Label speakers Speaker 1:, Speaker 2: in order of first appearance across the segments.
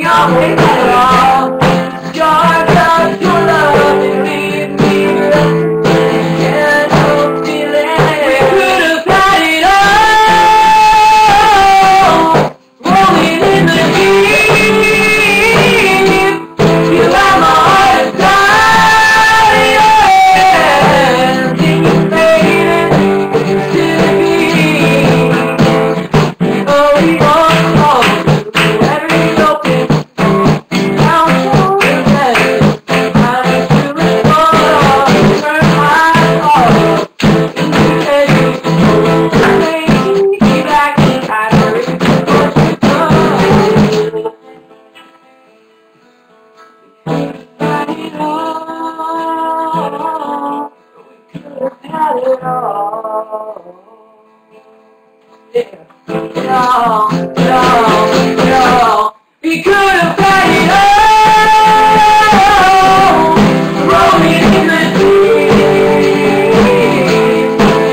Speaker 1: don't waste it all. Your love, and leave me and no feeling. We could have had it all, rolling in the deep. You have my heart of diamonds, and you faded to the beat. Oh, we want all, every open. No, we could have had it all, rolling in the deep.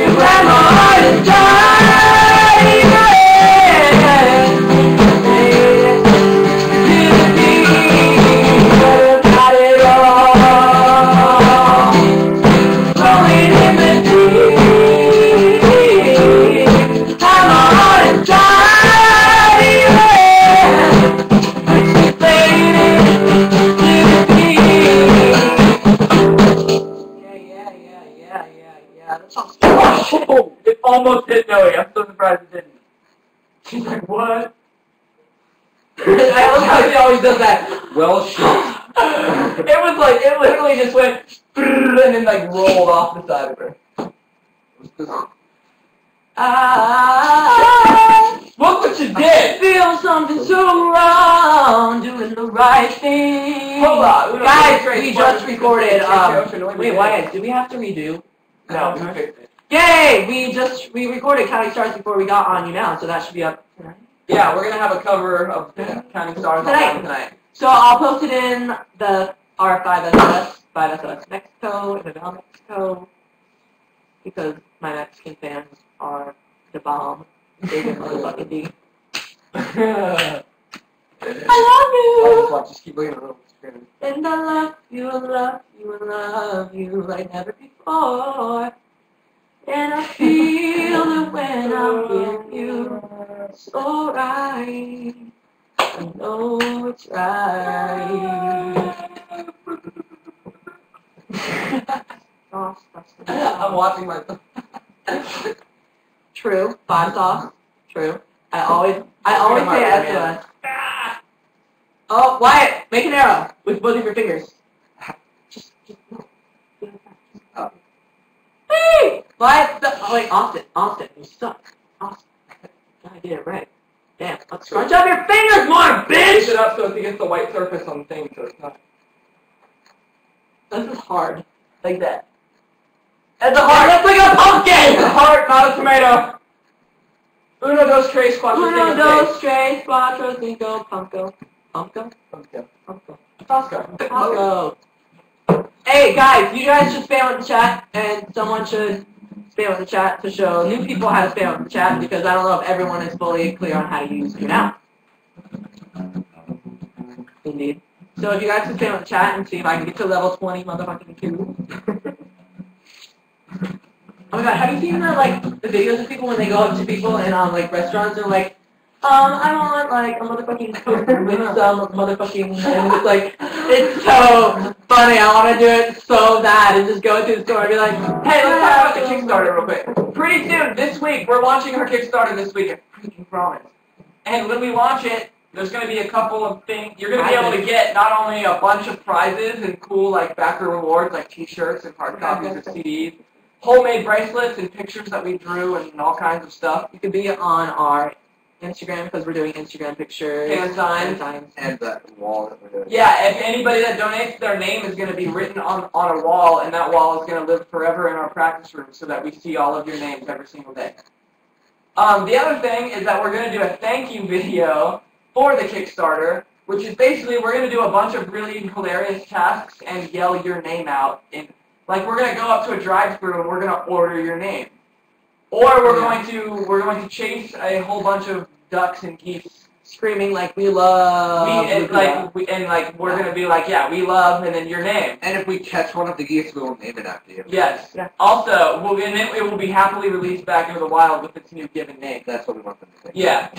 Speaker 1: You had my heart and diamonds, could have had it all, rolling in the deep. Had my heart and diamonds. Oh, it almost hit Noe. I'm so surprised it didn't. She's like, what? I love how she always does that.
Speaker 2: Well, shit.
Speaker 1: It was like, it literally just went, and then like rolled off the side of her. Look what you did! Feel something so wrong, doing the right thing. Hold on, guys, we just recorded. Wait, why? Did we have to redo? No, we fixed it. Yay! We recorded Counting Stars before we got on You Now, so that should be up tonight.
Speaker 2: Yeah, we're gonna have a cover of Counting Stars tonight.
Speaker 1: So I'll post it in our 5SOS Mexico, and About Mexico, because my Mexican fans are the bomb. Big and motherfucking D. I love you!
Speaker 2: Just keep looking at the screen.
Speaker 1: And I love you, I love you, I love you like never before. And I feel it when I'm with you. So right. I know it's right.
Speaker 2: I'm watching myself.
Speaker 1: True. 5 sauce. True. I always say SOS. Oh, Wyatt, make an arrow with both of your fingers. Hey! Wyatt, oh wait, Austin, you suck. Austin, I did it right. Damn, let's scrunch up your fingers more, bitch!
Speaker 2: Push it up so it's against the white surface on the thing, so it's not.
Speaker 1: This is hard. Like that. That's a heart. That's like a pumpkin!
Speaker 2: It's a heart, not a tomato. Uno, dos, tres, cuatro,
Speaker 1: Uno, dos, tres, cuatro, cinco, pumpkin. Pumpkin?
Speaker 2: Pumpkin.
Speaker 1: Pumpkin.
Speaker 2: Costco.
Speaker 1: Hey guys, you guys should spam in the chat, and someone should spam in the chat to show new people how to spam in the chat, because I don't know if everyone is fully clear on how to use You Now. Indeed. So if you guys can spam in the chat and see if I can get to level 20 motherfucking 2. Oh my god, have you seen the videos of people when they go up to people in like restaurants and like, I want like a motherfucking Coke with some motherfucking, and it's like, it's so funny, I want to do it so bad, and just go to the store and be like,
Speaker 2: Hey, let's talk about the Kickstarter real quick. Pretty soon, this week, we're launching our Kickstarter this week, I freaking promise. And when we launch it, there's going to be a couple of things, you're going to be able to get not only a bunch of prizes and cool like backer rewards like t-shirts and hard copies of CDs, homemade bracelets and pictures that we drew and all kinds of stuff.
Speaker 1: You could be on our Instagram, because we're doing Instagram pictures.
Speaker 2: And signs.
Speaker 3: And that wall that we're doing.
Speaker 2: Yeah, if anybody that donates, their name is going to be written on a wall, and that wall is going to live forever in our practice room so that we see all of your names every single day. The other thing is that we're going to do a thank you video for the Kickstarter, which is basically we're going to do a bunch of really hilarious tasks and yell your name out. Like we're going to go up to a drive-thru and we're going to order your name. Or we're going to chase a whole bunch of ducks and geese
Speaker 1: screaming like we love.
Speaker 2: We're gonna be like, yeah, we love, and then your name.
Speaker 3: And if we catch one of the geese, we will name it after you.
Speaker 2: Yes.
Speaker 1: Yeah.
Speaker 2: Also, it will be happily released back into the wild with its new given name.
Speaker 3: That's what we want them to think.
Speaker 2: Yeah.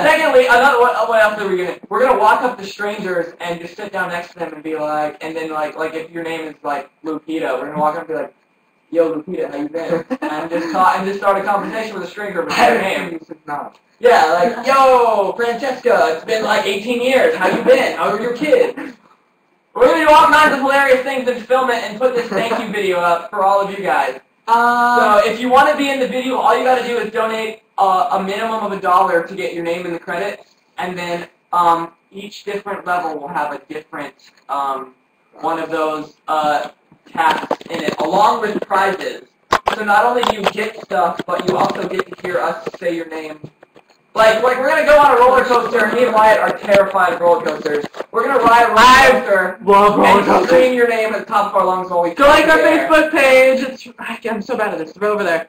Speaker 2: Secondly, what else are we gonna? We're gonna walk up to strangers and just sit down next to them and be like, and then like if your name is like Lupita, we're gonna walk up and be like, yo, Lupita, how you been? And just start a conversation with a stranger with their name. Yeah, like, yo, Francesca, it's been like 18 years. How you been? How are your kids? We're gonna do all kinds of hilarious things and film it and put this thank you video up for all of you guys. So if you want to be in the video, all you got to do is donate a minimum of $1 to get your name in the credits, and then each different level will have a different one of those tasks in it, along with prizes. So not only do you get stuff, but you also get to hear us say your name. Like we're gonna go on a roller coaster. Me and Wyatt are terrified of roller coasters. We're gonna ride a roller coaster and scream your name at the top of our lungs while we
Speaker 1: go like our Facebook page. I'm so bad at this. It's right over there.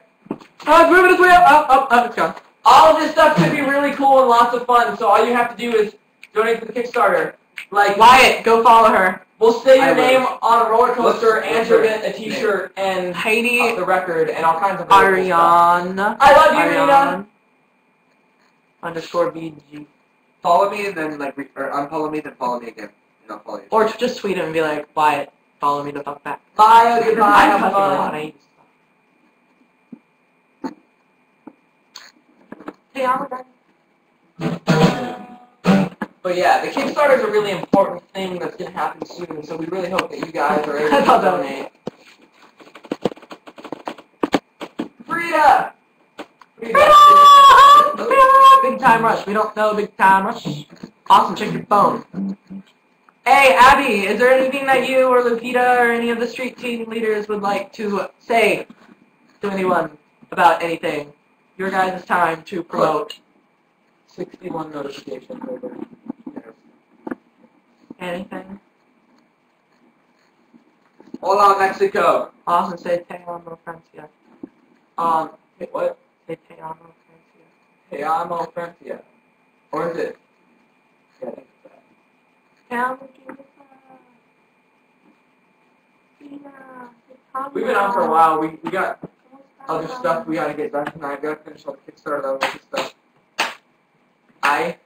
Speaker 1: Oh, it's moving its way up. Oh, it's gone.
Speaker 2: All of this stuff could be really cool and lots of fun. So all you have to do is donate to the Kickstarter. Like
Speaker 1: Wyatt, go follow her.
Speaker 2: We'll say your name on a roller coaster, and you'll get a T-shirt and
Speaker 1: Heidi,
Speaker 2: the record, and all kinds of
Speaker 1: Ariane.
Speaker 2: I love you, Rita.
Speaker 1: _BG.
Speaker 3: Follow me and then or unfollow me, then follow me again, and I'll follow you.
Speaker 1: Or just tweet him and be like, Wyatt, follow me the fuck back.
Speaker 2: Bye, goodbye,
Speaker 1: I'm
Speaker 2: have
Speaker 1: cussing a lot.
Speaker 2: fun.
Speaker 1: Hey, I'm
Speaker 2: But yeah, the Kickstarter is a really important thing that's going to happen soon, so we really hope that you guys are able to donate. Frida!
Speaker 1: Big Time Rush. We don't know Big Time Rush. Awesome, check your phone. Hey, Abby, is there anything that you or Lupita or any of the street team leaders would like to say to anyone about anything? Your guys' time to promote.
Speaker 2: 61 notifications over.
Speaker 1: Anything?
Speaker 3: Hola, Mexico.
Speaker 1: Awesome, say Te amo, Francia.
Speaker 2: What?
Speaker 1: Say Te amo, Francia.
Speaker 2: Te amo, Francia. Or is it? Yeah, I think it's that.
Speaker 1: Te amo,
Speaker 2: We've been on for a while. We got other stuff we gotta get done tonight. We gotta finish all the Kickstarter level stuff.
Speaker 1: I.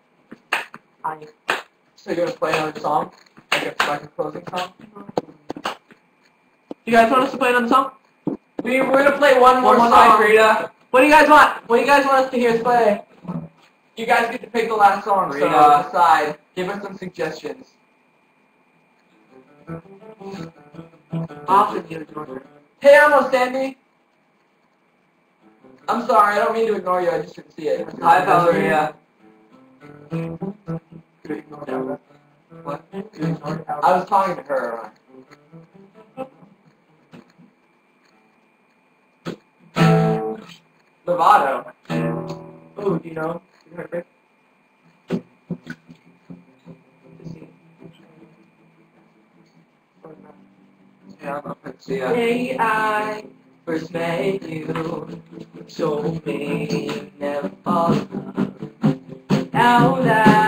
Speaker 2: So you're gonna play another song? Like a closing song?
Speaker 1: You guys want us to play another song?
Speaker 2: We're gonna play one more song, Rita.
Speaker 1: What do you guys want? What do you guys want us to hear us play?
Speaker 2: You guys get to pick the last song, Rita. So decide. Give us some suggestions.
Speaker 1: Often you ignore her.
Speaker 2: Hey, amo, Sandy. I'm sorry, I don't mean to ignore you. I just didn't see it. Hi, Valeria. What? I was talking to her. Lovato. Oh, do you know? You heard it?
Speaker 1: Day I first met you, told me you'd never fall in love. Now that